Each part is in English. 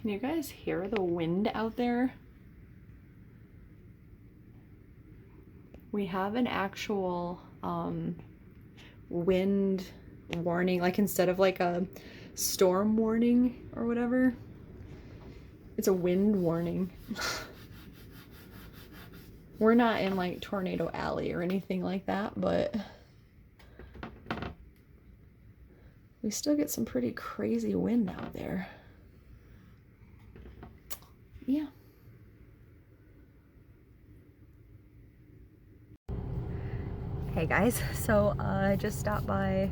Can you guys hear the wind out there? We have an actual wind warning, like instead of like a storm warning or whatever, it's a wind warning. We're not in like Tornado Alley or anything like that, but we still get some pretty crazy wind out there. Yeah. Hey guys, so I just stopped by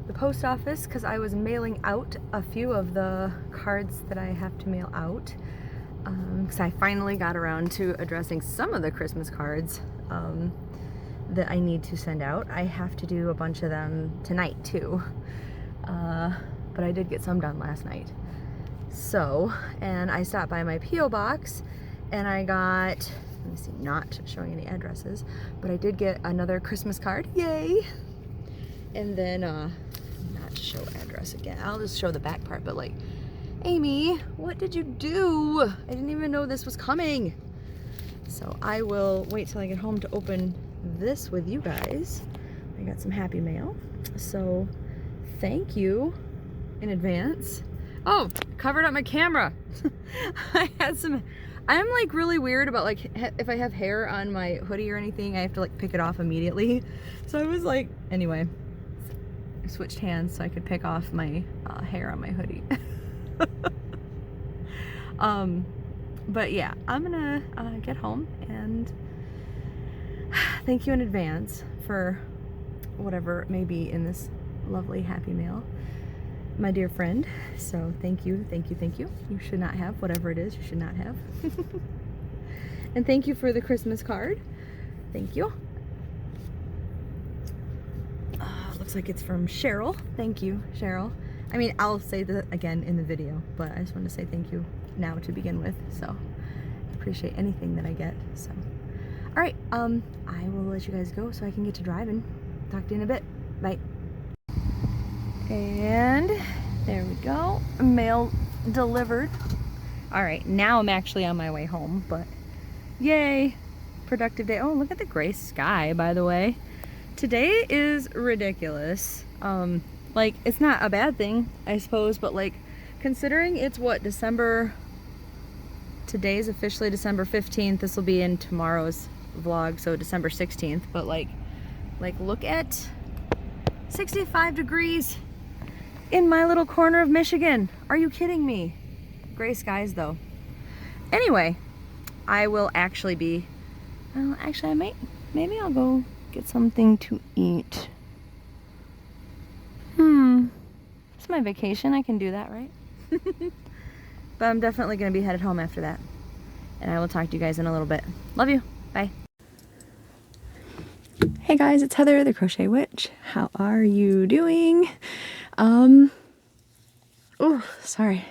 the post office because I was mailing out a few of the cards that I have to mail out. Because I finally got around to addressing some of the Christmas cards that I need to send out. I have to do a bunch of them tonight too, but I did get some done last night. So, and I stopped by my P.O. box and I got, let me see, not showing any addresses, but I did get another Christmas card, yay! And then, not show address again, I'll just show the back part, but like, Amy, what did you do? I didn't even know this was coming. So I will wait till I get home to open this with you guys. I got some happy mail, so thank you in advance. Oh, covered up my camera. I had some, I'm like really weird about like if I have hair on my hoodie or anything, I have to like pick it off immediately. So I was like, anyway, I switched hands so I could pick off my hair on my hoodie. But yeah, I'm gonna get home and thank you in advance for whatever it may be in this lovely happy mail, my dear friend. So thank you, thank you, thank you. You should not have whatever it is you should not have. And thank you for the Christmas card. Thank you. Looks like it's from Cheryl. Thank you, Cheryl. I mean, I'll say that again in the video, but I just want to say thank you now to begin with. So I appreciate anything that I get. So, all right, I will let you guys go so I can get to driving. Talk to you in a bit. Bye. And there we go. Mail delivered. All right, now I'm actually on my way home, but yay, productive day. Oh, look at the gray sky, by the way. Today is ridiculous. Like, it's not a bad thing, I suppose, but like, considering it's what, today's officially December 15th, this will be in tomorrow's vlog, so December 16th, but like look at 65 degrees in my little corner of Michigan. Are you kidding me? Gray skies though. Anyway, I will actually be, well, actually maybe I'll go get something to eat. It's my vacation, I can do that, right? But I'm definitely gonna be headed home after that. And I will talk to you guys in a little bit. Love you, bye. Hey guys, it's Heather, the Crochet Witch. How are you doing? Oh, sorry,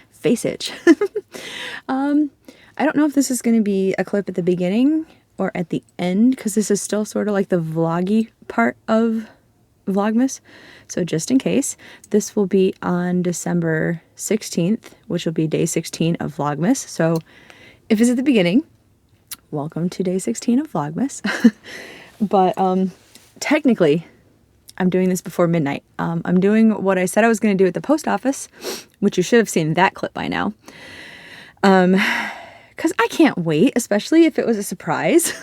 face itch. I don't know if this is gonna be a clip at the beginning or at the end, because this is still sort of like the vloggy part of Vlogmas. So just in case, this will be on December 16th, which will be day 16 of Vlogmas. So if it's at the beginning, welcome to day 16 of Vlogmas. But technically, I'm doing this before midnight. I'm doing what I said I was going to do at the post office, which you should have seen that clip by now. Because I can't wait, especially if it was a surprise.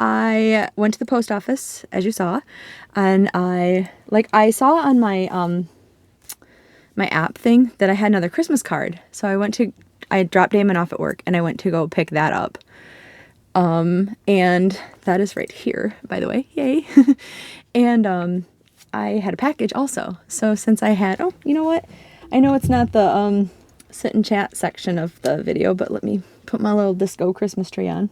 I went to the post office, as you saw, and I saw on my my app thing that I had another Christmas card. So I dropped Damon off at work and I went to go pick that up. And that is right here, by the way, yay. And I had a package also. So since I had, oh, you know what? I know it's not the sit and chat section of the video, but let me put my little disco Christmas tree on.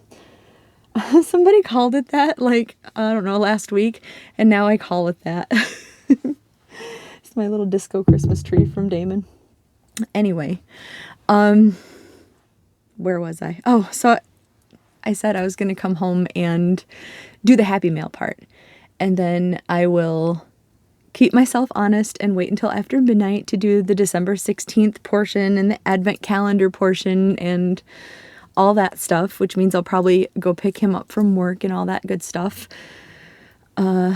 Somebody called it that, like, I don't know, last week, and now I call it that. It's my little disco Christmas tree from Damon. Anyway, where was I? Oh, so I said I was going to come home and do the happy mail part, and then I will keep myself honest and wait until after midnight to do the December 16th portion and the advent calendar portion and all that stuff, which means I'll probably go pick him up from work and all that good stuff. I'll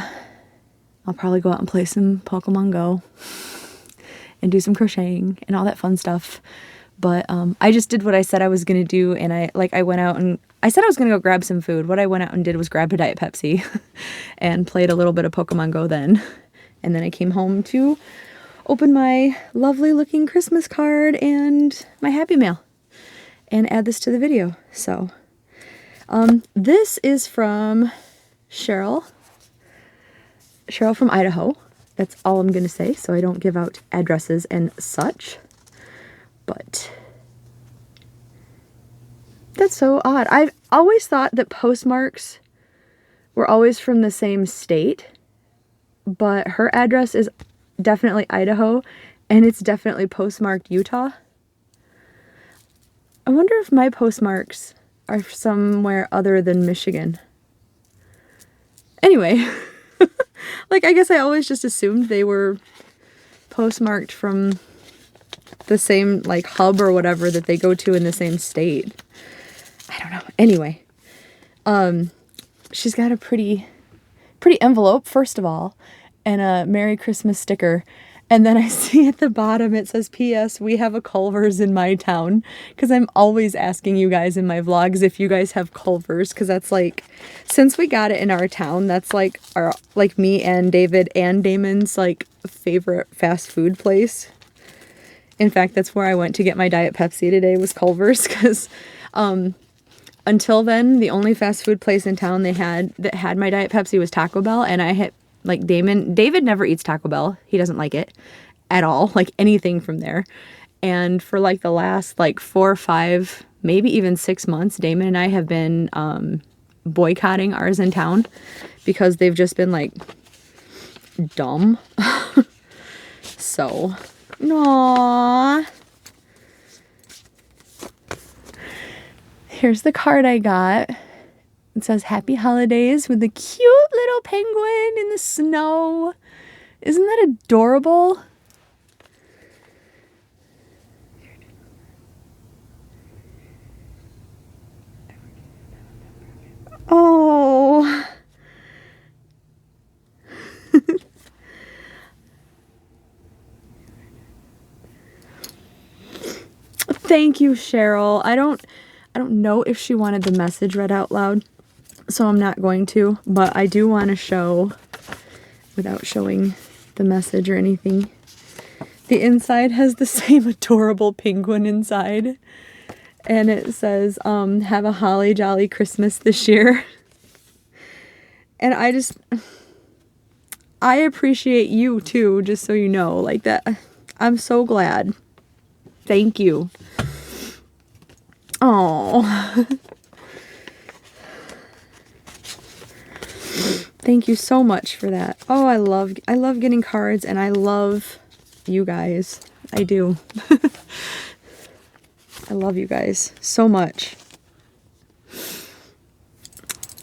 probably go out and play some Pokemon Go and do some crocheting and all that fun stuff. But I just did what I said I was going to do, and I went out and I said I was going to go grab some food. What I went out and did was grab a Diet Pepsi and played a little bit of Pokemon Go then. And then I came home to open my lovely looking Christmas card and my Happy Mail and add this to the video. So this is from Cheryl from Idaho. That's all I'm going to say, so I don't give out addresses and such. But that's so odd. I've always thought that postmarks were always from the same state, but her address is definitely Idaho, and it's definitely postmarked Utah. I wonder if my postmarks are somewhere other than Michigan. Anyway, like, I guess I always just assumed they were postmarked from the same, like, hub or whatever that they go to in the same state. I don't know. Anyway, she's got a pretty envelope, first of all, and a Merry Christmas sticker. And then I see at the bottom it says, P.S. we have a Culver's in my town. Because I'm always asking you guys in my vlogs if you guys have Culver's. Because that's like, since we got it in our town, that's like our, like me and David and Damon's like favorite fast food place. In fact, that's where I went to get my Diet Pepsi today, was Culver's. Because until then, the only fast food place in town that had my Diet Pepsi was Taco Bell. And I had, like, David never eats Taco Bell. He doesn't like it at all, like anything from there. And for like the last like 4 or 5, maybe even 6 months, Damon and I have been boycotting ours in town because they've just been like dumb. So, aww. Here's the card I got. It says Happy Holidays with a cute little penguin in the snow. Isn't that adorable? Oh. Thank you, Cheryl. I don't know if she wanted the message read out loud, so I'm not going to, but I do want to show, without showing the message or anything, the inside has the same adorable penguin inside, and it says, have a holly jolly Christmas this year. And I appreciate you too, just so you know, like that. I'm so glad. Thank you. Oh. Thank you so much for that. Oh, I love getting cards, and I love you guys. I do. I love you guys so much.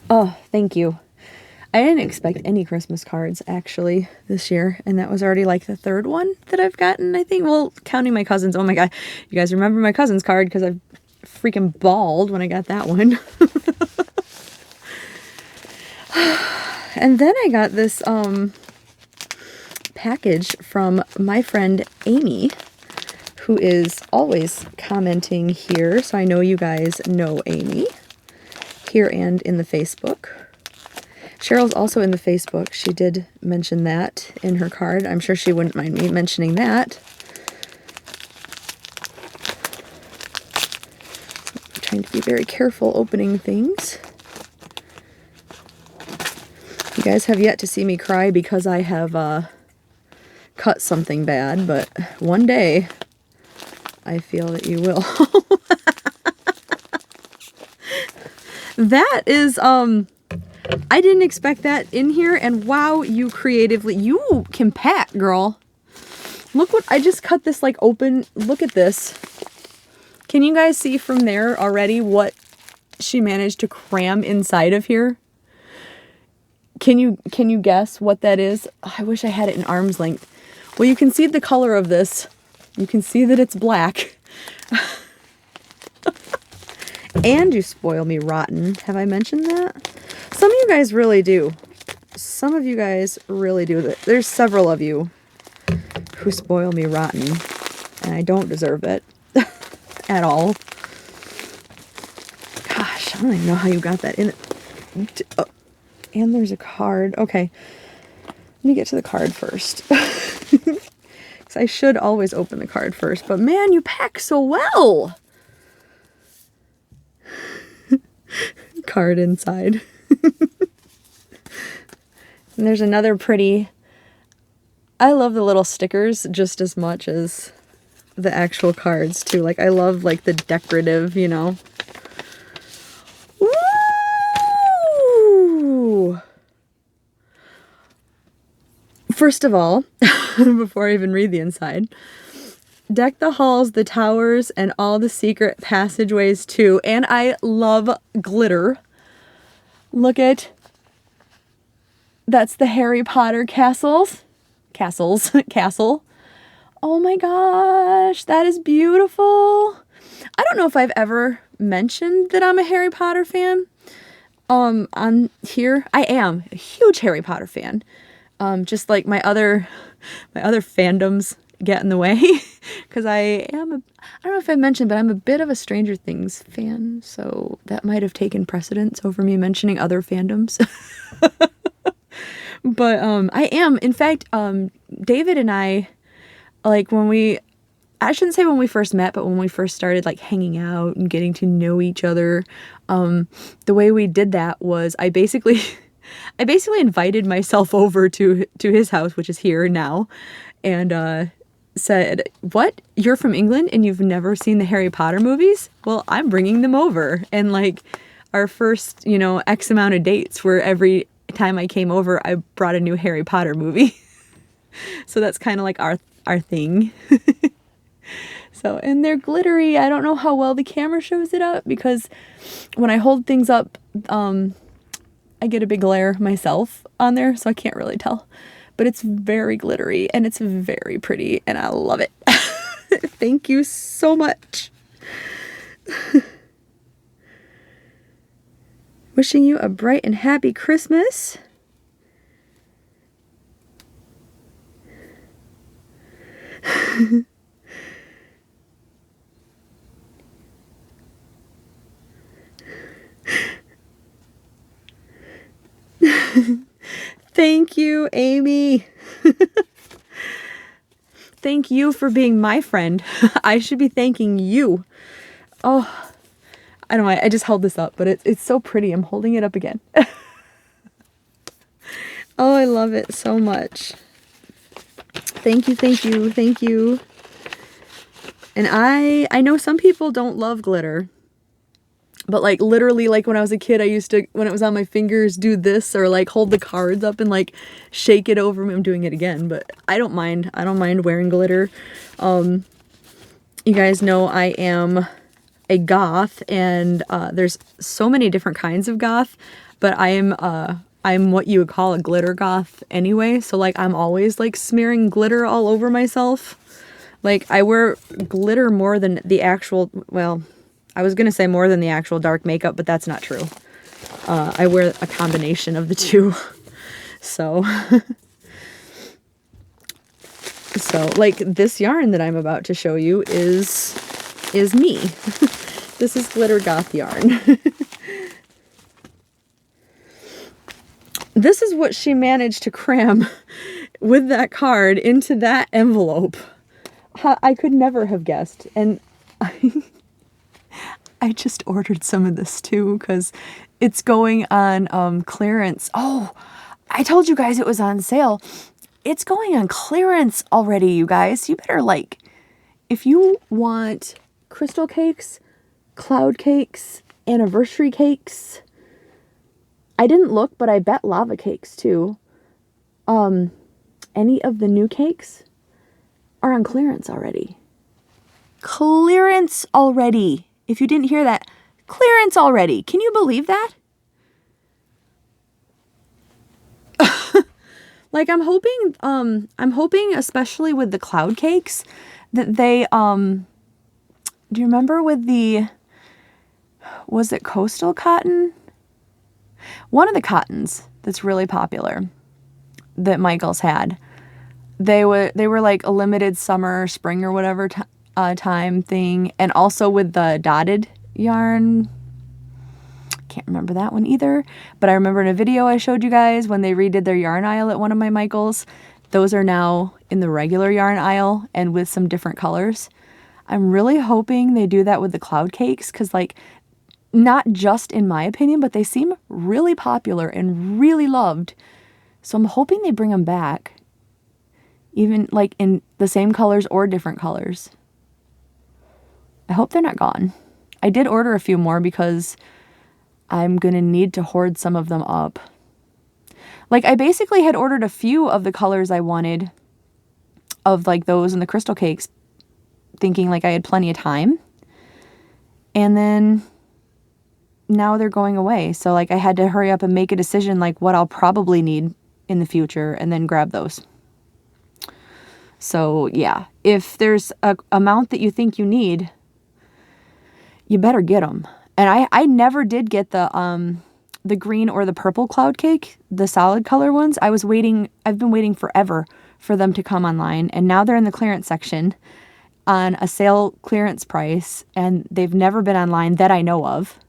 Oh, thank you. I didn't expect any Christmas cards, actually, this year. And that was already, like, the 3rd one that I've gotten, I think. Well, counting my cousins. Oh, my God. You guys remember my cousin's card, because I freaking bawled when I got that one. And then I got this package from my friend Amy, who is always commenting here. So I know you guys know Amy, here and in the Facebook. Cheryl's also in the Facebook. She did mention that in her card. I'm sure she wouldn't mind me mentioning that. I'm trying to be very careful opening things. You guys have yet to see me cry because I have cut something bad, but one day I feel that you will. That is, I didn't expect that in here, and wow, you can pack, girl. Look what, I just cut this like open, look at this. Can you guys see from there already what she managed to cram inside of here? Can you guess what that is? Oh, I wish I had it in arm's length. Well, you can see the color of this. You can see that it's black. And you spoil me rotten. Have I mentioned that? Some of you guys really do. Some of you guys really do. There's several of you who spoil me rotten, and I don't deserve it at all. Gosh, I don't even know how you got that in. Oh, and there's a card. Okay, let me get to the card first. Because I should always open the card first, but man, you pack so well. Card inside. And there's another pretty... I love the little stickers just as much as the actual cards too. Like, I love like the decorative, you know. Woo! First of all, before I even read the inside, deck the halls, the towers, and all the secret passageways too. And I love glitter. Look at... That's the Harry Potter castle. Oh my gosh, that is beautiful. I don't know if I've ever mentioned that I'm a Harry Potter fan. On here, I am a huge Harry Potter fan. Just like my other fandoms get in the way, because I don't know if I mentioned, but I'm a bit of a Stranger Things fan, so that might have taken precedence over me mentioning other fandoms. But I am, in fact, David and I, like I shouldn't say when we first met, but when we first started like hanging out and getting to know each other, the way we did that was I basically invited myself over to his house, which is here now, and said, "What? You're from England and you've never seen the Harry Potter movies? Well, I'm bringing them over." And like our first, you know, X amount of dates were every time I came over, I brought a new Harry Potter movie. So that's kind of like our thing. So, and they're glittery. I don't know how well the camera shows it up, because when I hold things up, I get a big glare myself on there, so I can't really tell. But it's very glittery and it's very pretty and I love it. Thank you so much. Wishing you a bright and happy Christmas. Thank you, Amy. Thank you for being my friend. I should be thanking you. Oh, I don't know, I just held this up, but it's so pretty. I'm holding it up again. Oh, I love it so much. Thank you, thank you, thank you. And I know some people don't love glitter, but like literally, like when I was a kid, I used to, when it was on my fingers, do this, or like hold the cards up and like shake it over me. I'm doing it again, but I don't mind. I don't mind wearing glitter. You guys know I am a goth, and there's so many different kinds of goth, but I'm what you would call a glitter goth anyway. So like I'm always like smearing glitter all over myself. Like I wear glitter more than the actual, well, I was gonna say more than the actual dark makeup, but that's not true. I wear a combination of the two. So like this yarn that I'm about to show you is me. This is glitter goth yarn. This is what she managed to cram with that card into that envelope. I could never have guessed. And I just ordered some of this too, because it's going on clearance. Oh, I told you guys it was on sale. It's going on clearance already, you guys. You better like, if you want crystal cakes, cloud cakes, anniversary cakes. I didn't look, but I bet lava cakes too. Any of the new cakes are on clearance already. Clearance already. If you didn't hear that, clearance already. Can you believe that? Like I'm hoping especially with the cloud cakes that they, do you remember with was it coastal cotton? One of the cottons that's really popular that Michaels had. They were like a limited summer, spring or whatever time thing. And also with the dotted yarn. Can't remember that one either. But I remember in a video I showed you guys when they redid their yarn aisle at one of my Michaels. Those are now in the regular yarn aisle and with some different colors. I'm really hoping they do that with the cloud cakes because, like, not just in my opinion, but they seem really popular and really loved. So I'm hoping they bring them back, even like in the same colors or different colors. I hope they're not gone. I did order a few more because I'm going to need to hoard some of them up. Like I basically had ordered a few of the colors I wanted of like those and the crystal cakes, thinking like I had plenty of time. And then now they're going away. So like I had to hurry up and make a decision like what I'll probably need in the future and then grab those. So yeah, if there's a amount that you think you need, you better get them. And I never did get the green or the purple cloud cake, the solid color ones. I've been waiting forever for them to come online, and now they're in the clearance section on a sale clearance price, and they've never been online that I know of.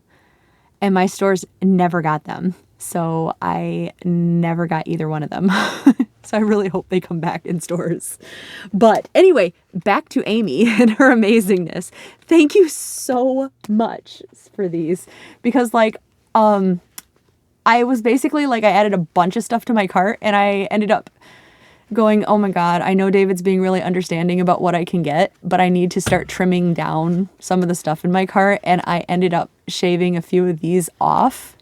And my stores never got them. So I never got either one of them. So I really hope they come back in stores. But anyway, back to Amy and her amazingness. Thank you so much for these. Because like, I was basically like, I added a bunch of stuff to my cart and I ended up going, oh my God, I know David's being really understanding about what I can get, but I need to start trimming down some of the stuff in my cart. And I ended up shaving a few of these off.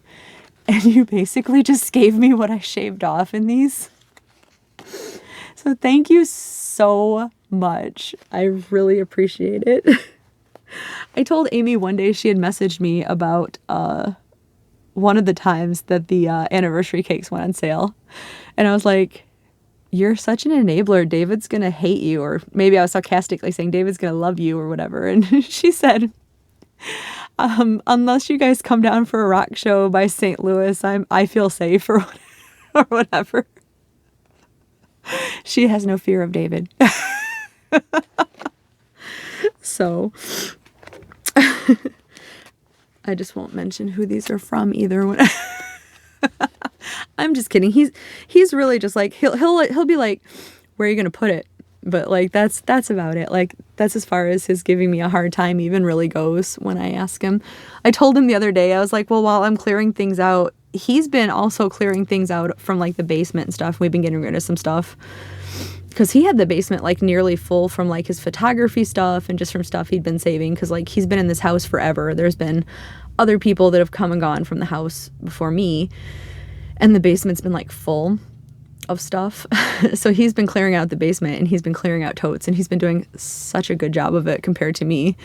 And you basically just gave me what I shaved off in these. So thank you so much. I really appreciate it. I told Amy one day she had messaged me about one of the times that the anniversary cakes went on sale. And I was like, you're such an enabler. David's going to hate you. Or maybe I was sarcastically saying David's going to love you or whatever. And she said, unless you guys come down for a rock show by St. Louis, I feel safe or whatever. She has no fear of David. So I just won't mention who these are from either. I'm just kidding. He's really just like he'll be like, where are you gonna put it? But like that's about it. Like that's as far as his giving me a hard time even really goes when I ask him. I told him the other day, I was like, well, while I'm clearing things out, he's been also clearing things out from like the basement and stuff. We've been getting rid of some stuff because he had the basement like nearly full from like his photography stuff and just from stuff he'd been saving because like he's been in this house forever. There's been other people that have come and gone from the house before me, and the basement's been like full of stuff. So he's been clearing out the basement and he's been clearing out totes, and he's been doing such a good job of it compared to me.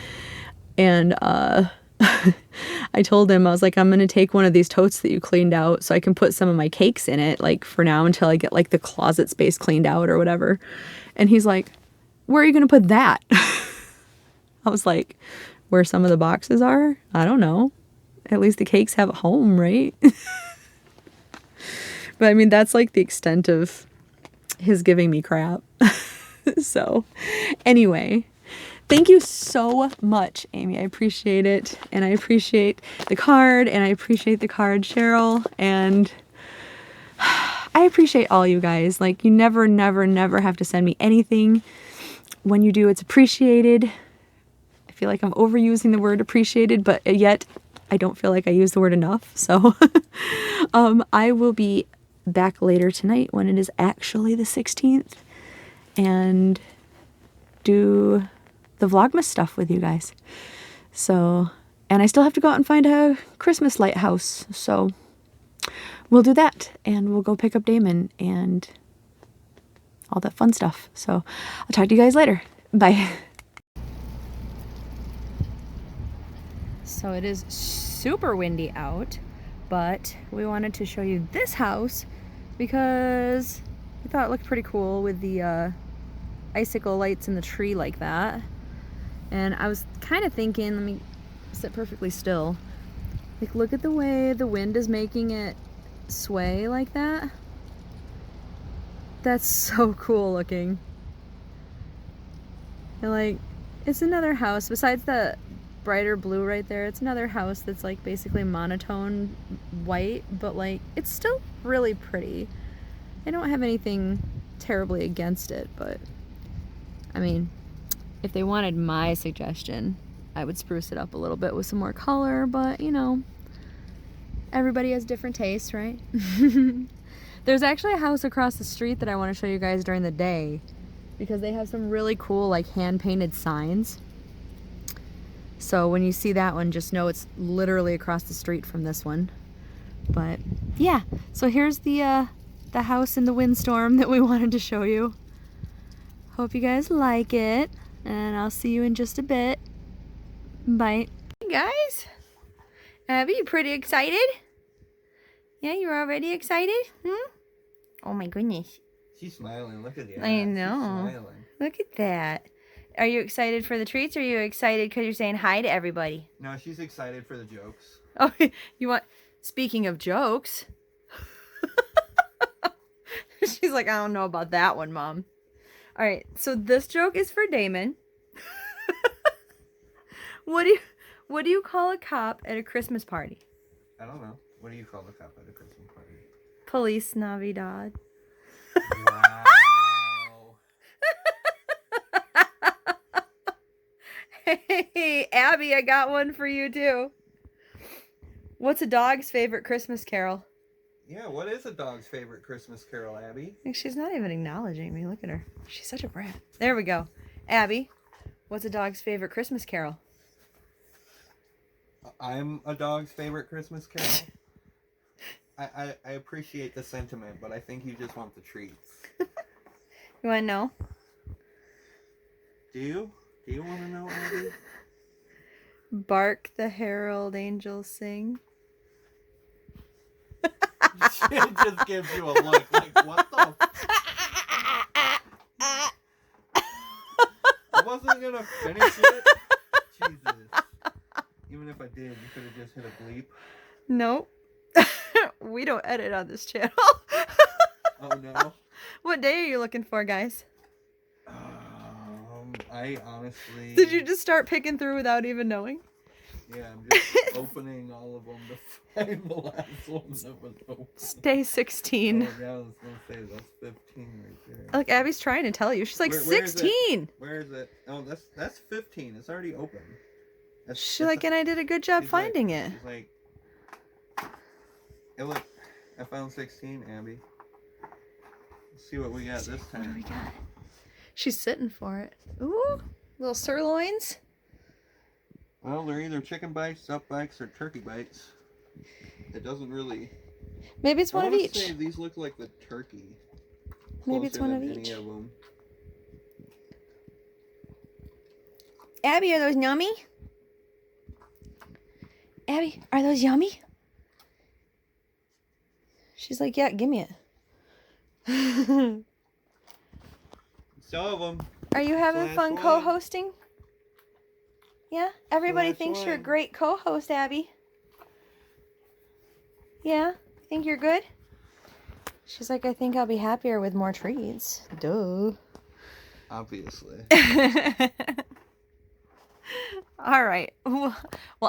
And I told him, I was like, I'm going to take one of these totes that you cleaned out so I can put some of my cakes in it, like for now until I get like the closet space cleaned out or whatever. And he's like, where are you going to put that? I was like, where some of the boxes are? I don't know. At least the cakes have a home, right? But I mean, that's like the extent of his giving me crap. So anyway, thank you so much, Amy. I appreciate it. And I appreciate the card, and I appreciate the card, Cheryl. And I appreciate all you guys. Like, you never have to send me anything. When you do, it's appreciated. I feel like I'm overusing the word appreciated, but yet I don't feel like I use the word enough. So I will be back later tonight when it is actually the 16th and do the Vlogmas stuff with you guys. So, and I still have to go out and find a Christmas lighthouse. So we'll do that, and we'll go pick up Damon and all that fun stuff. So I'll talk to you guys later. Bye. So it is super windy out, but we wanted to show you this house because thought it looked pretty cool with the icicle lights in the tree like that. And I was kind of thinking, let me sit perfectly still. Like, look at the way the wind is making it sway like that. That's so cool looking. And like, it's another house besides the brighter blue right there. It's another house that's like basically monotone white, but like it's still really pretty. I don't have anything terribly against it, but I mean, if they wanted my suggestion, I would spruce it up a little bit with some more color, but you know, everybody has different tastes, right? There's actually a house across the street that I want to show you guys during the day because they have some really cool like hand-painted signs. So when you see that one, just know it's literally across the street from this one. But yeah, so here's the house in the windstorm that we wanted to show you. Hope you guys like it, and I'll see you in just a bit. Bye. Hey guys, Abby, you pretty excited? Yeah, you're already excited? Oh my goodness. She's smiling. Look at that. I know. She's smiling. Look at that. Are you excited for the treats, or are you excited because you're saying hi to everybody? No, she's excited for the jokes. Oh, you want... Speaking of jokes. She's like, I don't know about that one, Mom. All right, so this joke is for Damon. What do you call a cop at a Christmas party? I don't know. What do you call a cop at a Christmas party? Police Navidad. Wow. Hey, Abby, I got one for you too. What's a dog's favorite Christmas carol? Yeah, what is a dog's favorite Christmas carol, Abby? She's not even acknowledging me. Look at her. She's such a brat. There we go. Abby, what's a dog's favorite Christmas carol? I'm a dog's favorite Christmas carol. I appreciate the sentiment, but I think you just want the treats. You want to know? Do you? Do you want to know, Abby? Bark the herald angels sing. It just gives you a look like, what the? I wasn't going to finish it. Jesus. Even if I did, you could have just hit a bleep. Nope. We don't edit on this channel. Oh, no? What day are you looking for, guys? I honestly... Did you just start picking through without even knowing? Yeah, I'm just opening all of them to find the last one that was open. Day 16. Oh, yeah, I was going to say, that's 15 right there. Look, Abby's trying to tell you. She's like, Where 16! Where is it? Oh, that's 15. It's already open. She's like, and I did a good job finding it. She's like, hey, look, I found 16, Abby. Let's see what we got this time. What do we got? She's sitting for it. Ooh, little sirloins. Well, they're either chicken bites, duck bites, or turkey bites. It doesn't really... Maybe it's one of each. Say these look like the turkey. Maybe it's one of Any each. of them. Abby, are those yummy? Abby, are those yummy? She's like, yeah, give me it. Some of them. Are you having fun co-hosting? Yeah? Everybody thinks you're a great co-host, Abby. Yeah? You think you're good? She's like, I think I'll be happier with more treats. Duh. Obviously. All right. Well,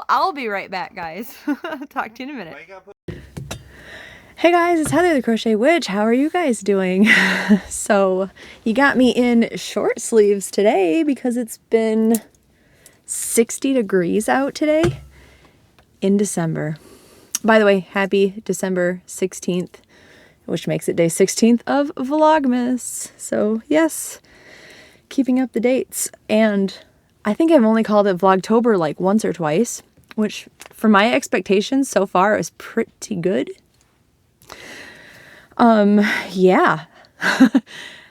I'll be right back, guys. Talk to you in a minute. Hey guys, it's Heather the Crochet Witch. How are you guys doing? So, you got me in short sleeves today because it's been 60 degrees out today in December. By the way, happy December 16th, which makes it day 16th of Vlogmas. So, yes, keeping up the dates. And I think I've only called it Vlogtober like once or twice, which for my expectations so far is pretty good. Yeah.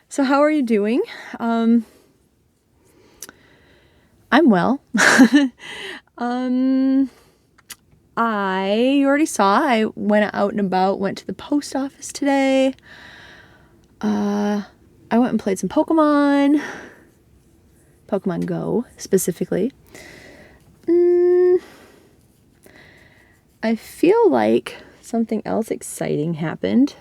So how are you doing? I'm well. You already saw, I went out and about, went to the post office today. I went and played some Pokemon Go specifically. I feel like something else exciting happened,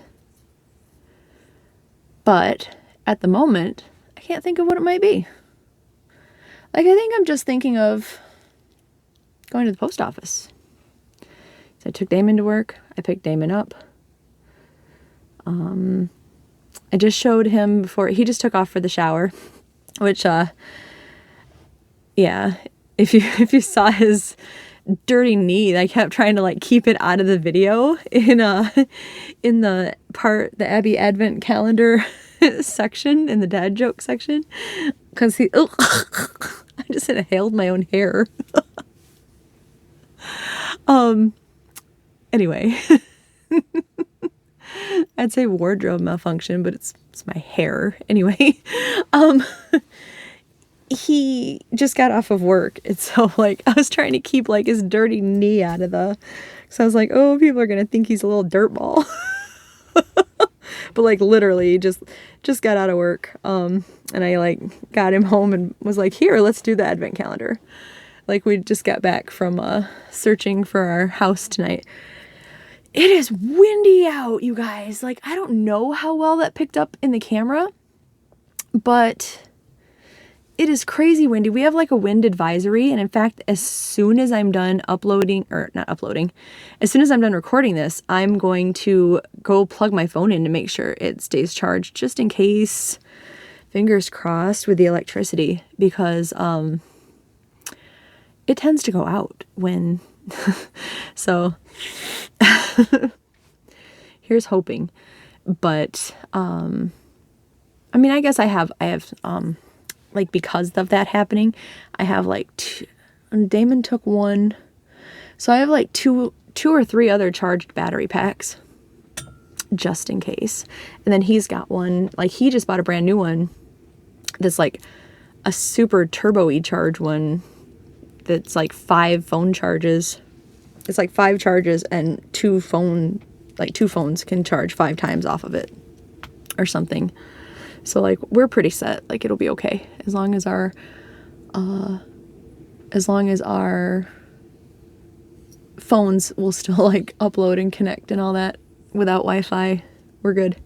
but at the moment, I can't think of what it might be. Like, I think I'm just thinking of going to the post office. So I took Damon to work. I picked Damon up. I just showed him before he just took off for the shower, which, yeah, if you saw his dirty knee, I kept trying to like keep it out of the video in the Abby Advent calendar section, in the dad joke section, because I just inhaled my own hair. Anyway, I'd say wardrobe malfunction, but it's my hair. Anyway, he just got off of work, and so like I was trying to keep like his dirty knee out of so I was like, oh, people are gonna think he's a little dirtball. But like literally just got out of work, and I like got him home and was like, here, let's do the advent calendar. Like, we just got back from searching for our house tonight. It is windy out, you guys. Like, I don't know how well that picked up in the camera, but it is crazy windy. We have like a wind advisory, and in fact, as soon as I'm done as soon as I'm done recording this, I'm going to go plug my phone in to make sure it stays charged, just in case, fingers crossed, with the electricity, because it tends to go out when so here's hoping. But I mean, I guess I have like, because of that happening, I have like two, Damon took one, so I have like two or three other charged battery packs just in case. And then he's got one, like, he just bought a brand new one that's like a super turbo-y charge one that's like 5 phone charges. It's like 5 charges, and 2 phones can charge 5 times off of it or something. So like, we're pretty set. Like, it'll be okay as long as our phones will still like upload and connect and all that without Wi-Fi. We're good.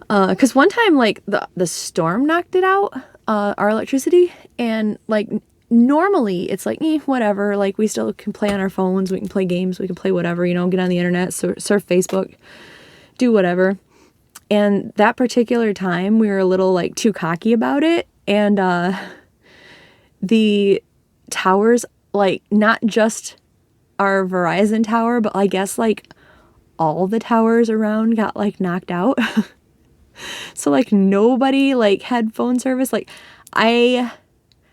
Cause one time, like, the storm knocked it out, our electricity, and like normally it's like, whatever, like, we still can play on our phones, we can play games, we can play whatever, get on the internet, surf Facebook, do whatever. And that particular time, we were a little like too cocky about it, and the towers, like, not just our Verizon tower, but I guess like all the towers around got like knocked out. So like nobody like had phone service. Like, I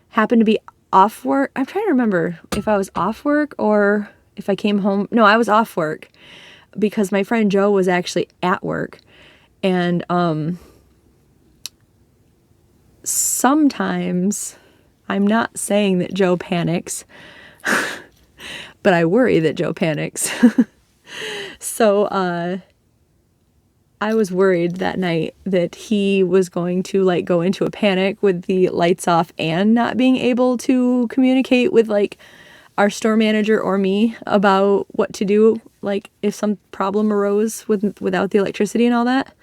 happened to be off work. I'm trying to remember if I was off work or if I came home. No, I was off work because my friend Joe was actually at work. And sometimes, I'm not saying that Joe panics, but I worry that Joe panics. So I was worried that night that he was going to like go into a panic with the lights off and not being able to communicate with like our store manager or me about what to do, like if some problem arose without the electricity and all that.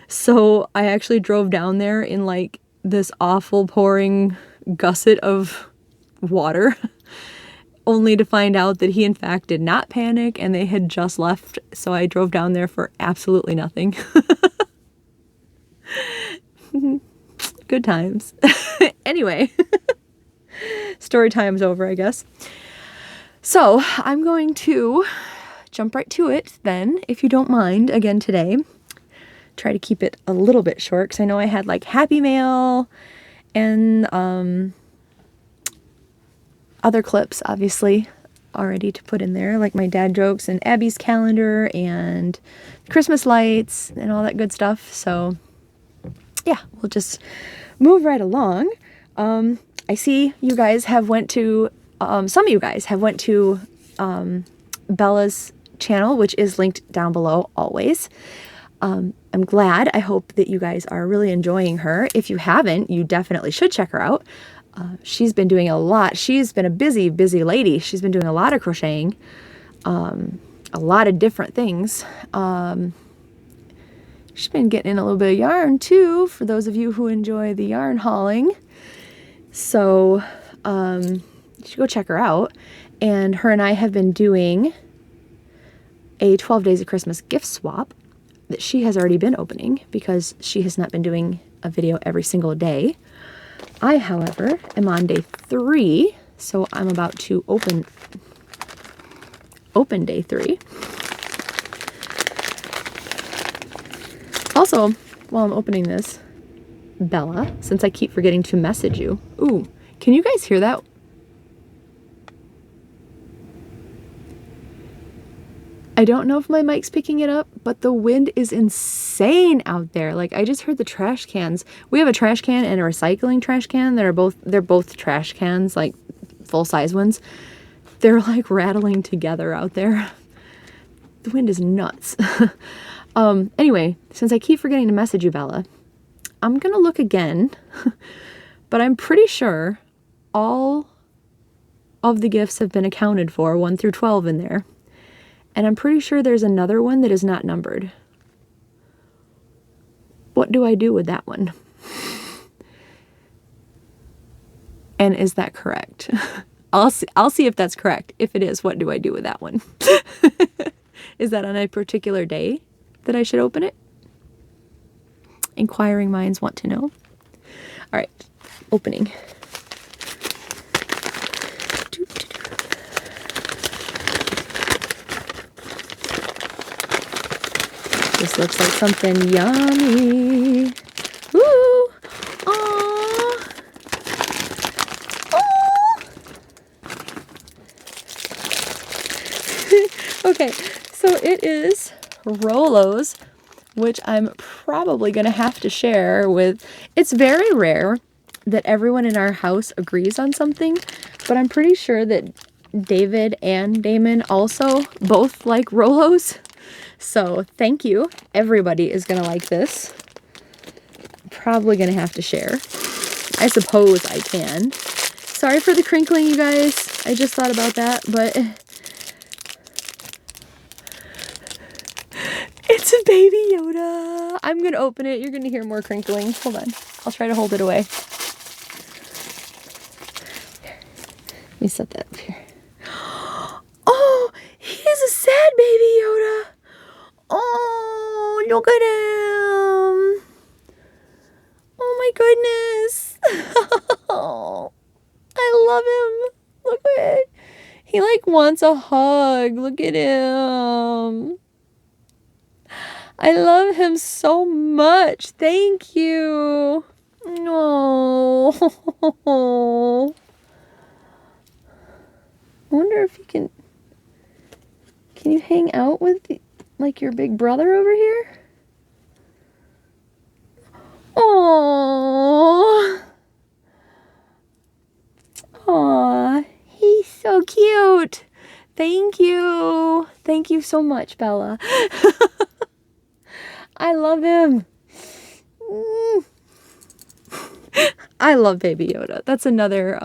So I actually drove down there in like this awful pouring gusset of water, only to find out that he in fact did not panic and they had just left. So I drove down there for absolutely nothing. Good times. Anyway, story time's over, I guess. So I'm going to jump right to it then, if you don't mind, again today. Try to keep it a little bit short, because I know I had like Happy Mail and other clips, obviously, already to put in there, like my dad jokes and Abby's calendar and Christmas lights and all that good stuff. So yeah, we'll just move right along. I see you guys have went to, some of you guys have went to Bella's channel, which is linked down below always. I'm glad. I hope that you guys are really enjoying her. If you haven't, you definitely should check her out. She's been doing a lot. She's been a busy, busy lady. She's been doing a lot of crocheting, a lot of different things. She's been getting in a little bit of yarn too, for those of you who enjoy the yarn hauling. So you should go check her out. And her and I have been doing a 12 Days of Christmas gift swap that she has already been opening because she has not been doing a video every single day. I, however, am on day 3, so I'm about to open day 3. Also, while I'm opening this, Bella, since I keep forgetting to message you. Ooh, can you guys hear that? I don't know if my mic's picking it up, but the wind is insane out there. Like, I just heard the trash cans. We have a trash can and a recycling trash can. They're both trash cans, like full-size ones. They're like rattling together out there. The wind is nuts. Anyway, since I keep forgetting to message you, Bella, I'm gonna look again, but I'm pretty sure all of the gifts have been accounted for, 1 through 12 in there. And I'm pretty sure there's another one that is not numbered. What do I do with that one? And is that correct? I'll see if that's correct. If it is, what do I do with that one? Is that on a particular day that I should open it? Inquiring minds want to know. All right, opening. This looks like something yummy. Ooh! Aww! Aww! Okay, so it is Rolos, which I'm probably going to have to share with... It's very rare that everyone in our house agrees on something, but I'm pretty sure that David and Damon also both like Rolos. So thank you. Everybody is going to like this. Probably going to have to share. I suppose I can. Sorry for the crinkling, you guys. I just thought about that, but... It's a baby Yoda. I'm going to open it. You're going to hear more crinkling. Hold on. I'll try to hold it away. Here. Let me set that up here. Oh, he's a sad baby Yoda. Oh, look at him. Oh my goodness. Oh, I love him. Look at it. He like wants a hug. Look at him. I love him so much. Thank you. No. I wonder if you can you hang out with like your big brother over here? Aww. Aww. He's so cute. Thank you. Thank you so much, Bella. I love him. I love Baby Yoda. That's another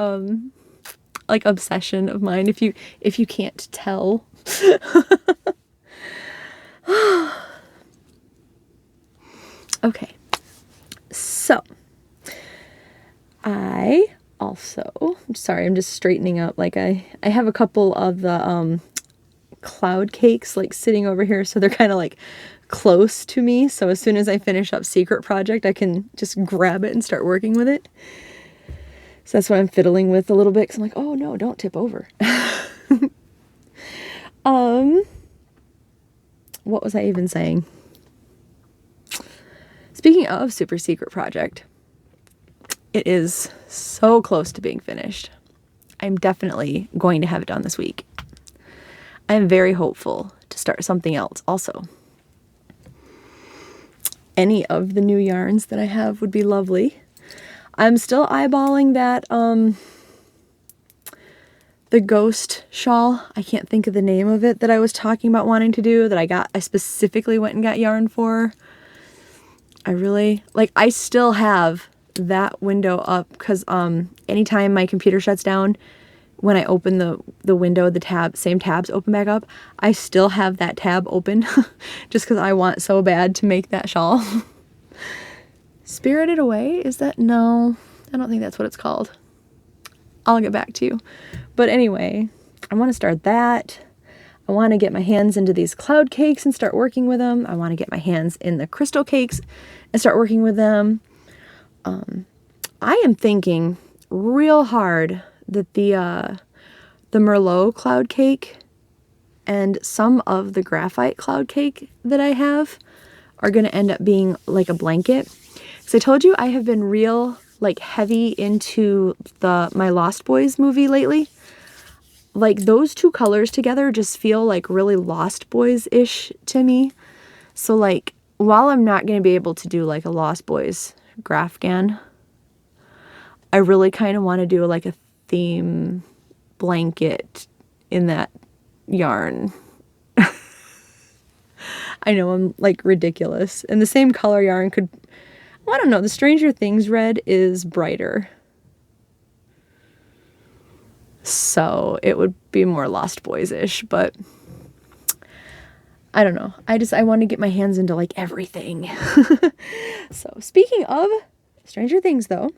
like obsession of mine, if you can't tell. Okay. So I also, I'm sorry, I'm just straightening up. Like I have a couple of the cloud cakes like sitting over here, so they're kind of like close to me, so as soon as I finish up Secret Project I can just grab it and start working with it. So that's what I'm fiddling with a little bit, because I'm like, oh no, don't tip over. What was I even saying? Speaking of Super Secret Project, it is so close to being finished. I'm definitely going to have it done this week. I'm very hopeful to start something else also. Any of the new yarns that I have would be lovely. I'm still eyeballing that, the ghost shawl. I can't think of the name of it that I was talking about wanting to do, that I specifically went and got yarn for. I really, like, I still have that window up because anytime my computer shuts down, when I open the window, the same tabs open back up, I still have that tab open just because I want so bad to make that shawl. Spirited Away? Is that? No, I don't think that's what it's called. I'll get back to you. But anyway, I want to start that. I want to get my hands into these cloud cakes and start working with them. I want to get my hands in the crystal cakes and start working with them. I am thinking real hard that the Merlot cloud cake and some of the graphite cloud cake that I have are going to end up being like a blanket. Because I told you I have been real like heavy into my Lost Boys movie lately. Like those two colors together just feel like really Lost Boys-ish to me. So like while I'm not going to be able to do like a Lost Boys Graphgan, I really kind of want to do like a theme blanket in that yarn. I know I'm like ridiculous. And the same color yarn could, well, I don't know, the Stranger Things red is brighter. So it would be more Lost Boys-ish, but I don't know. I want to get my hands into like everything. So speaking of Stranger Things though,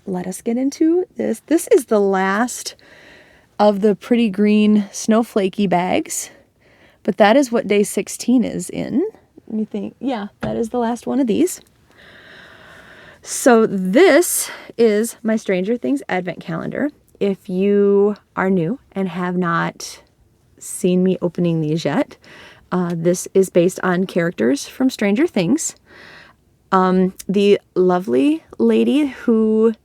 let us get into this. This is the last of the pretty green snowflakey bags, but that is what day 16 is in. Let me think. Yeah, that is the last one of these. So this is my Stranger Things advent calendar. If you are new and have not seen me opening these yet, this is based on characters from Stranger Things. The lovely lady who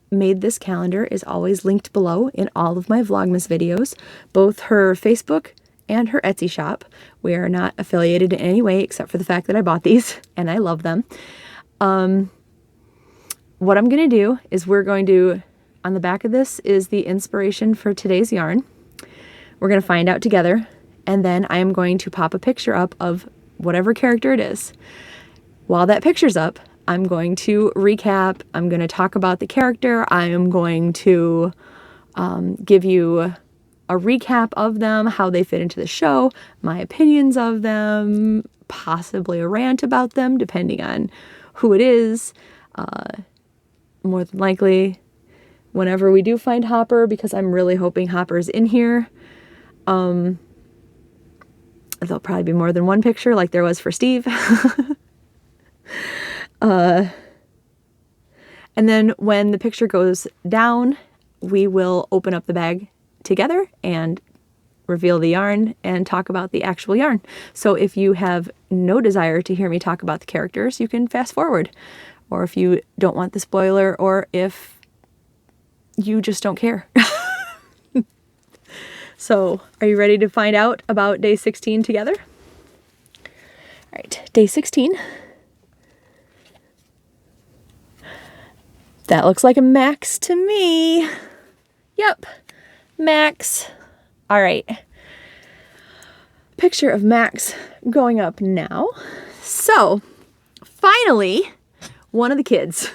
made this calendar is always linked below in all of my Vlogmas videos, both her Facebook and her Etsy shop. We are not affiliated in any way except for the fact that I bought these and I love them. What I'm going to do is we're going to, on the back of this is the inspiration for today's yarn. We're going to find out together, and then I am going to pop a picture up of whatever character it is. While that picture's up, I'm going to recap. I'm going to talk about the character. I am going to give you a recap of them, how they fit into the show, my opinions of them, possibly a rant about them, depending on who it is. More than likely, whenever we do find Hopper, because I'm really hoping Hopper's in here. There'll probably be more than one picture like there was for Steve. And then when the picture goes down, we will open up the bag together and reveal the yarn and talk about the actual yarn. So if you have no desire to hear me talk about the characters, you can fast forward. Or if you don't want the spoiler, or if you just don't care. So, are you ready to find out about day 16 together? All right, day 16. That looks like a Max to me. Yep, Max. All right. Picture of Max going up now. So, finally, one of the kids.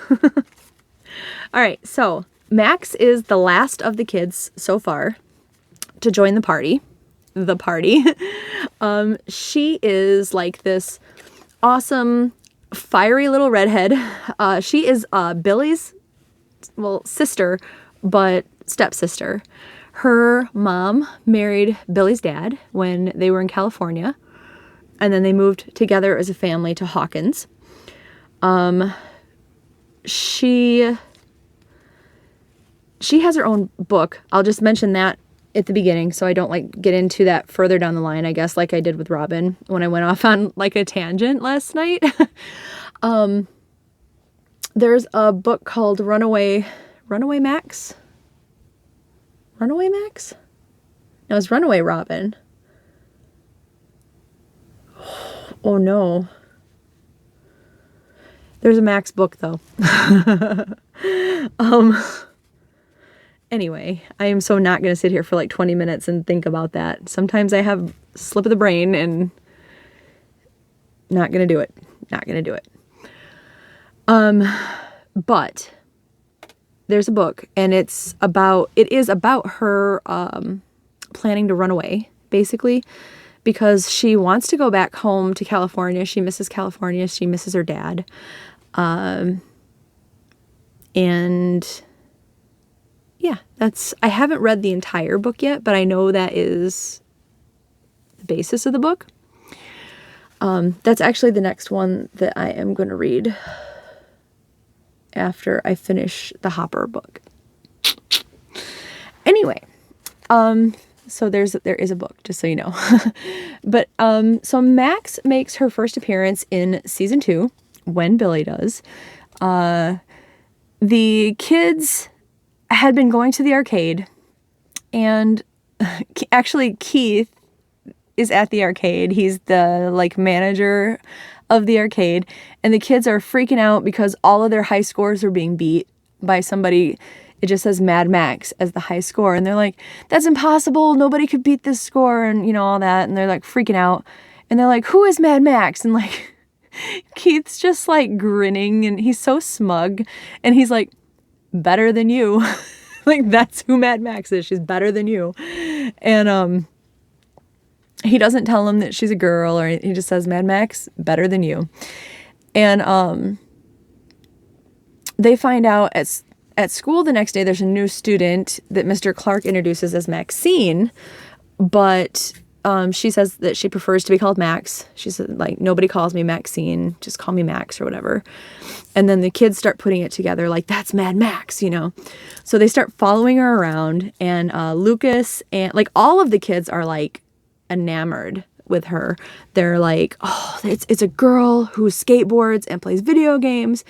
All right, so Max is the last of the kids so far to join the party. She is like this awesome, fiery little redhead. She is Billy's, sister, but stepsister. Her mom married Billy's dad when they were in California, and then they moved together as a family to Hawkins. She has her own book. I'll just mention that at the beginning so I don't get into that further down the line, I guess, like I did with Robin when I went off on like a tangent last night. There's a book called Runaway Max? Runaway Max? No, it's Runaway Robin. Oh no. There's a Max book though. Anyway, I am so not going to sit here for like 20 minutes and think about that. Sometimes I have slip of the brain and not going to do it. But there's a book, and it is about her planning to run away, basically, because she wants to go back home to California. She misses California. She misses her dad. And yeah, I haven't read the entire book yet, but I know that is the basis of the book. That's actually the next one that I am going to read after I finish the Hopper book. Anyway, so there is a book, just so you know. But so Max makes her first appearance in season 2 when Billy does. The kids had been going to the arcade, and actually Keith is at the arcade. He's the like manager of the arcade, and the kids are freaking out because all of their high scores are being beat by somebody. It just says Mad Max as the high score, and they're like, that's impossible, nobody could beat this score, and you know, all that, and they're like freaking out, and they're like, who is Mad Max? And like Keith's just like grinning, and he's so smug, and he's like, better than you. Like, that's who Mad Max is. She's better than you. And he doesn't tell him that she's a girl, or he just says, Mad Max, better than you. And they find out at school the next day there's a new student that Mr. Clark introduces as Maxine, but she says that she prefers to be called Max. She said, like, nobody calls me Maxine, just call me Max or whatever. And then the kids start putting it together, like, that's Mad Max, you know. So they start following her around, and Lucas and, like, all of the kids are, like, enamored with her. They're like, oh, it's a girl who skateboards and plays video games,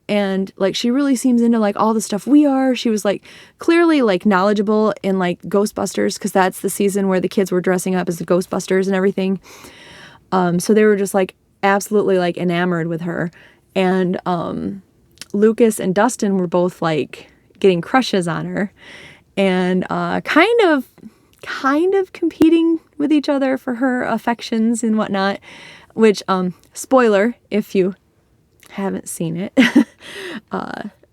and like she really seems into like all the stuff we are. She was like clearly like knowledgeable in like Ghostbusters, because that's the season where the kids were dressing up as the Ghostbusters and everything. So they were just like absolutely like enamored with her. And Lucas and Dustin were both like getting crushes on her, and kind of competing with each other for her affections and whatnot, which spoiler if you haven't seen it,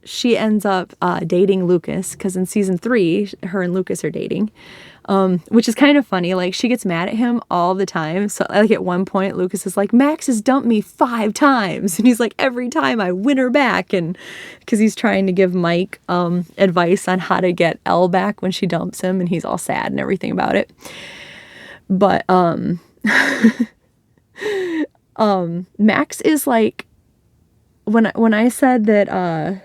she ends up dating Lucas, because in season 3 her and Lucas are dating, which is kind of funny. Like, she gets mad at him all the time. So like at one point Lucas is like, Max has dumped me 5 times, and he's like, every time I win her back, and because he's trying to give Mike advice on how to get Elle back when she dumps him, and he's all sad and everything about it. But Max is like, when I said that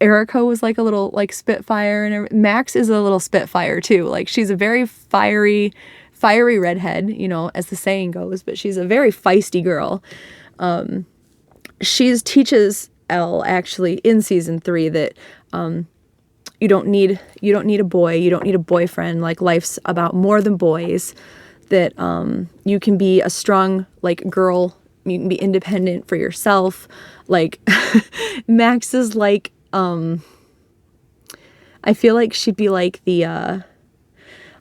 Erica was like a little like Spitfire, and Max is a little Spitfire too. Like, she's a very fiery redhead, you know, as the saying goes, but she's a very feisty girl. She teaches Elle actually in season 3 that you don't need a boy, you don't need a boyfriend. Like, life's about more than boys. That you can be a strong like girl. You can be independent for yourself. Like, Max is like, I feel like she'd be like the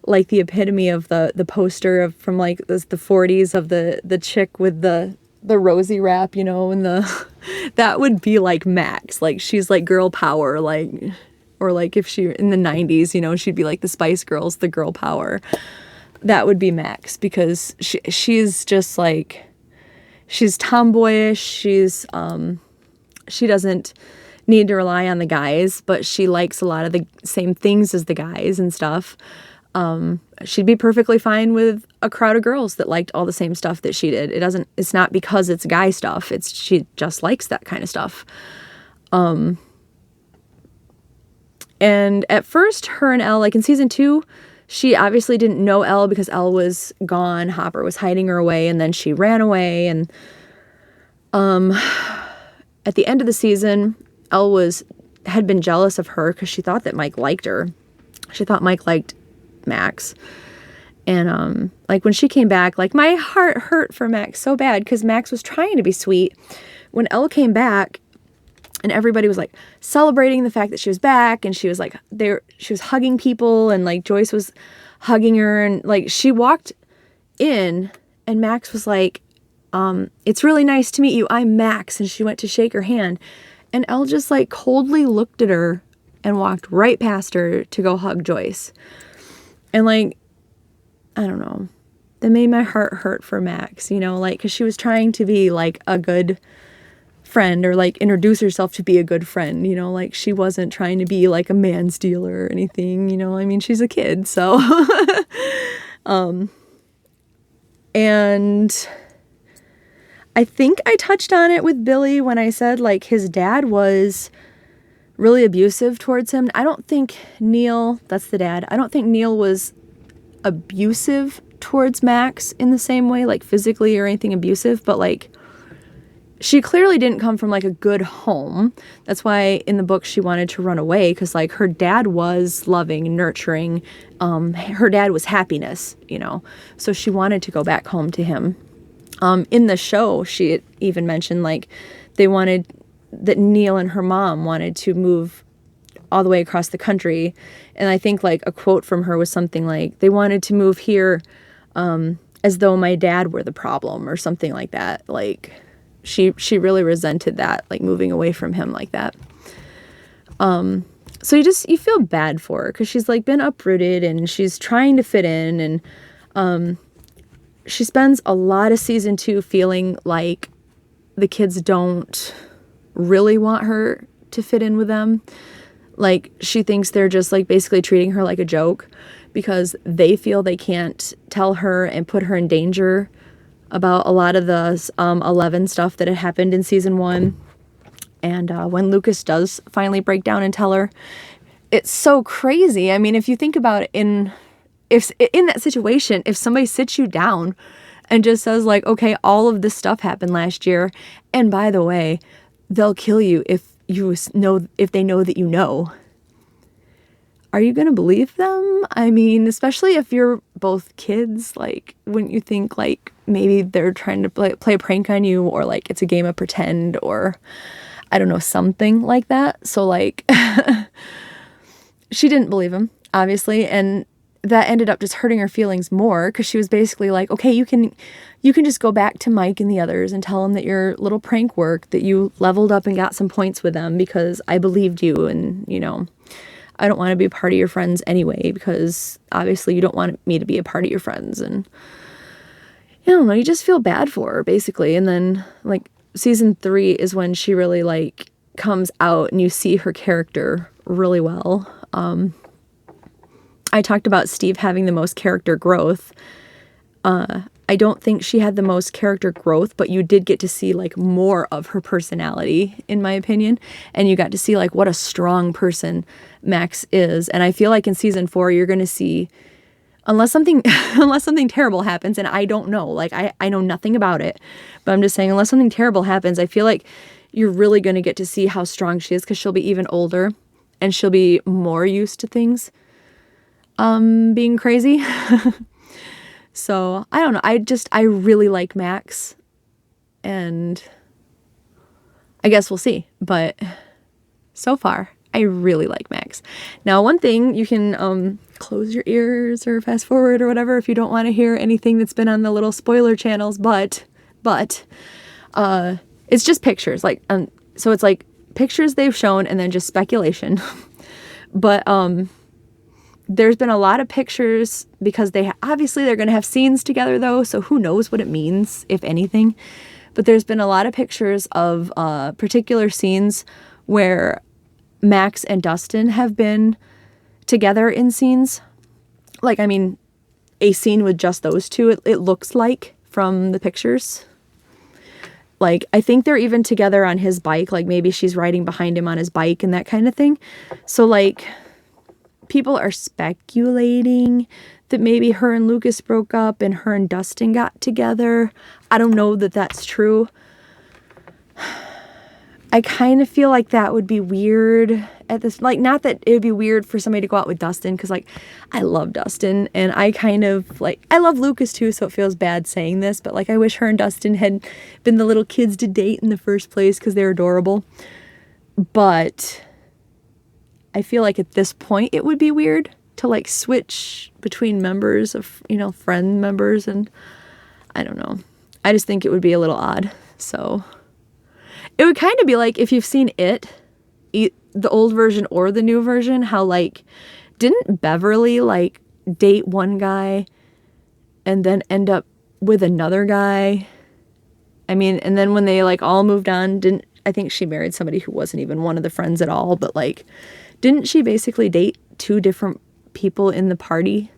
epitome of the poster from like the 40s of the chick with the rosy wrap, you know, and that would be like Max. Like, she's like girl power, like, or like if she in the 90s, you know, she'd be like the Spice Girls, the girl power. That would be Max, because she's just like, she's tomboyish. She doesn't need to rely on the guys, but she likes a lot of the same things as the guys and stuff. She'd be perfectly fine with a crowd of girls that liked all the same stuff that she did. It's not because it's guy stuff. She just likes that kind of stuff. And at first, her and Elle, like in season 2, she obviously didn't know Elle because Elle was gone. Hopper was hiding her away, and then she ran away. And at the end of the season, Elle had been jealous of her because she thought that Mike liked her. She thought Mike liked Max. And like when she came back, like my heart hurt for Max so bad, because Max was trying to be sweet. When Elle came back, and everybody was like celebrating the fact that she was back, and she was like she was hugging people, and like Joyce was hugging her, and like she walked in and Max was like, it's really nice to meet you. I'm Max. And she went to shake her hand. And Elle just like coldly looked at her and walked right past her to go hug Joyce. And like, I don't know, that made my heart hurt for Max, you know, like, because she was trying to be like a good friend, or like introduce herself to be a good friend, you know, like she wasn't trying to be like a man stealer or anything, you know, I mean, she's a kid, so and I think I touched on it with Billy when I said like his dad was really abusive towards him. I don't think Neil, that's the dad, I don't think Neil was abusive towards Max in the same way, like physically or anything abusive, but like she clearly didn't come from like a good home. That's why in the book she wanted to run away, because like her dad was loving, nurturing. Her dad was happiness, you know, so she wanted to go back home to him. In the show, she even mentioned like that Neil and her mom wanted to move all the way across the country. And I think like a quote from her was something like, they wanted to move here as though my dad were the problem or something like that. Like she really resented that, like moving away from him like that. So you feel bad for her because she's like been uprooted and she's trying to fit in, and she spends a lot of season 2 feeling like the kids don't really want her to fit in with them. Like she thinks they're just like basically treating her like a joke because they feel they can't tell her and put her in danger about a lot of the 11 stuff that had happened in season 1. And when Lucas does finally break down and tell her, it's so crazy. I mean, if you think about it, in that situation, if somebody sits you down and just says like, okay, all of this stuff happened last year, and by the way, they'll kill you if they know that you know. Are you going to believe them? I mean, especially if you're both kids, like, wouldn't you think, like, maybe they're trying to play a prank on you, or, like, it's a game of pretend, or, I don't know, something like that. So, like, she didn't believe him, obviously, and that ended up just hurting her feelings more, because she was basically like, okay, you can just go back to Mike and the others and tell them that your little prank worked, that you leveled up and got some points with them because I believed you, and, you know, I don't want to be a part of your friends anyway, because obviously you don't want me to be a part of your friends. And I don't know, you just feel bad for her basically. And then like season 3 is when she really like comes out and you see her character really well. I talked about Steve having the most character growth. I don't think she had the most character growth, but you did get to see like more of her personality, in my opinion. And you got to see like what a strong person Max is. And I feel like in season 4, you're going to see, unless something terrible happens, and I don't know, like I know nothing about it, but I'm just saying, unless something terrible happens, I feel like you're really going to get to see how strong she is, because she'll be even older and she'll be more used to things being crazy. So, I don't know. I really like Max, and I guess we'll see. But so far, I really like Max. Now, one thing, you can close your ears or fast forward or whatever if you don't want to hear anything that's been on the little spoiler channels, but it's just pictures. Like, so it's like pictures they've shown and then just speculation. But there's been a lot of pictures, because obviously they're going to have scenes together though, so who knows what it means, if anything. But there's been a lot of pictures of particular scenes where Max and Dustin have been together in scenes. Like, I mean, a scene with just those two, it looks like, from the pictures. Like, I think they're even together on his bike, like maybe she's riding behind him on his bike and that kind of thing. So, like, people are speculating that maybe her and Lucas broke up and her and Dustin got together. I don't know that that's true. I kind of feel like that would be weird at this, like, not that it would be weird for somebody to go out with Dustin, because, like, I love Dustin, and I kind of, like, I love Lucas too, so it feels bad saying this, but, like, I wish her and Dustin had been the little kids to date in the first place, because they're adorable. But I feel like at this point it would be weird to like switch between members of, you know, friend members, and I don't know. I just think it would be a little odd. So it would kind of be like if you've seen it, the old version or the new version, how like, didn't Beverly like date one guy and then end up with another guy? I mean, and then when they like all moved on, I think she married somebody who wasn't even one of the friends at all, but like, didn't she basically date 2 different people in the party?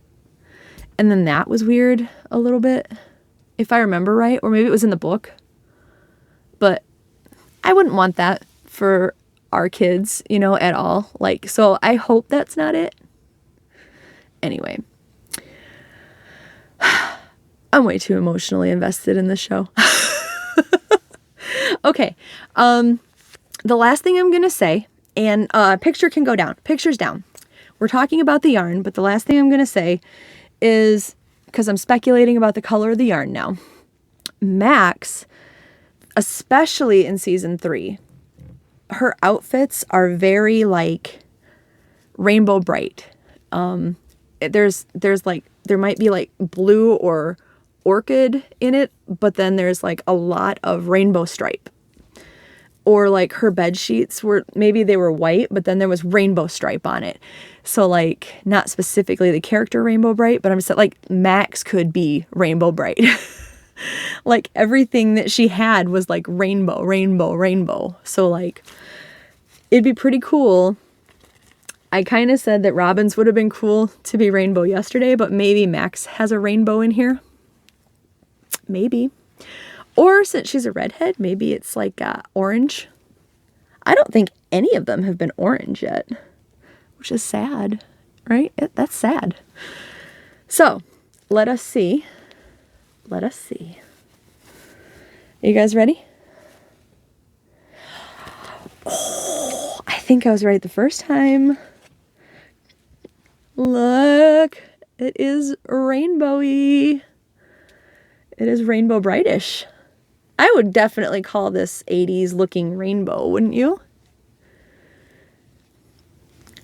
And then that was weird a little bit, if I remember right, or maybe it was in the book. But I wouldn't want that for our kids, you know, at all. Like, so I hope that's not it. Anyway, I'm way too emotionally invested in this show. Okay, the last thing I'm going to say, and picture can go down. Picture's down. We're talking about the yarn, but the last thing I'm going to say is, because I'm speculating about the color of the yarn now, Max, especially in season 3, her outfits are very like rainbow bright. There's like, there might be like blue or orchid in it, but then there's like a lot of rainbow stripe. Or like her bed sheets were, maybe they were white, but then there was rainbow stripe on it. So like, not specifically the character Rainbow Bright, but I'm just like, Max could be Rainbow Bright. Like everything that she had was like rainbow, rainbow, rainbow. So like, it'd be pretty cool. I kind of said that Robin's would have been cool to be rainbow yesterday, but maybe Max has a rainbow in here. Maybe. Or since she's a redhead, maybe it's like orange. I don't think any of them have been orange yet, which is sad, right? That's sad. So let us see. Let us see. Are you guys ready? Oh, I think I was right the first time. Look, it is rainbowy. It is rainbow brightish. I would definitely call this 80s looking rainbow, wouldn't you?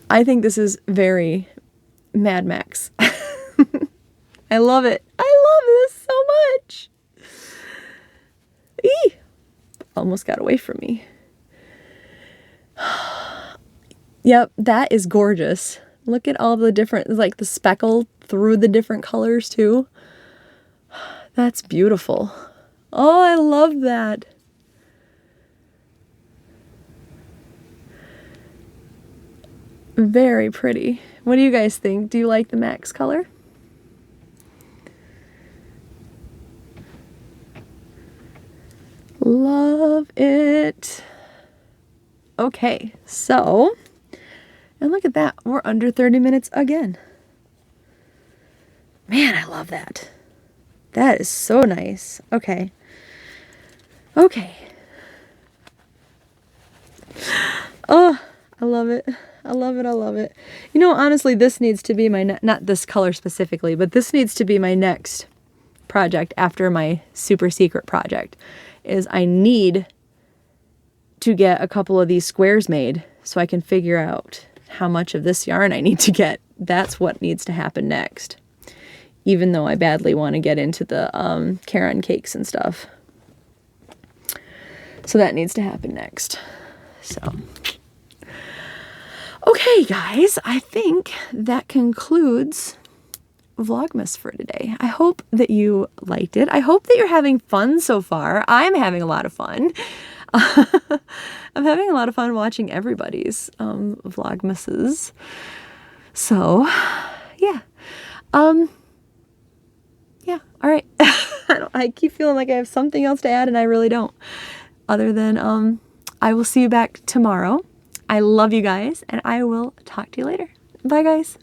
I think this is very Mad Max. I love it. I love this so much. Eee! Almost got away from me. Yep, that is gorgeous. Look at all the different, like the speckle through the different colors too. That's beautiful. Oh, I love that. Very pretty. What do you guys think? Do you like the Max color? Love it. Okay, so, and look at that. We're under 30 minutes again. Man, I love that. That is so nice. Okay. Okay. Oh, I love it. I love it. I love it. You know, honestly, this needs to be my, not this color specifically, but this needs to be my next project after my super secret project, is I need to get a couple of these squares made so I can figure out how much of this yarn I need to get. That's what needs to happen next. Even though I badly want to get into the Karen cakes and stuff. So that needs to happen next. So, okay guys, I think that concludes Vlogmas for today. I hope that you liked it. I hope that you're having fun so far. I'm having a lot of fun. I'm having a lot of fun watching everybody's Vlogmases. So, yeah. Yeah, all right. I keep feeling like I have something else to add and I really don't. Other than, I will see you back tomorrow. I love you guys and I will talk to you later. Bye guys.